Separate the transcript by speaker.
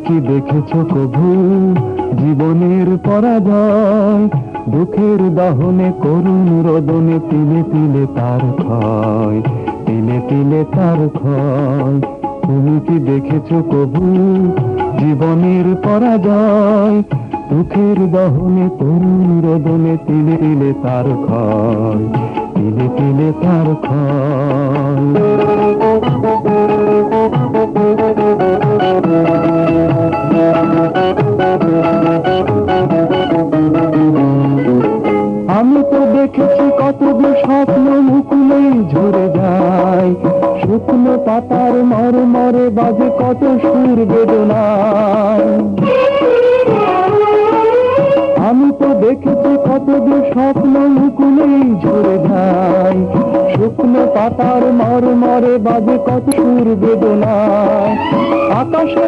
Speaker 1: কি দেখেছো কভু জীবনের পরাজয়? দুঃখের দহনে করুণ রোদনে তিলে তিলে তার ক্ষয়, তিলে তিলে তার ক্ষয়। তুমি কি দেখেছো কভু জীবনের পরাজয়? দুঃখের দহনে করুণ রোদনে তিলে তিলে তার ক্ষয়, তিলে তিলে তার ক্ষয়। আমি তো দেখেছি কতগুলো স্বপ্ন মুকুলেই ঝরে যায়, শুকনো পাতার মরে মরে বাজে কত সুর বেদনায়। আমি তো দেখেছি কতগুলো স্বপ্ন মুকুলেই ঝরে যায়, শুকনো পাতার মরে মরে বাজে কত সুর বেদনায়। আকাশে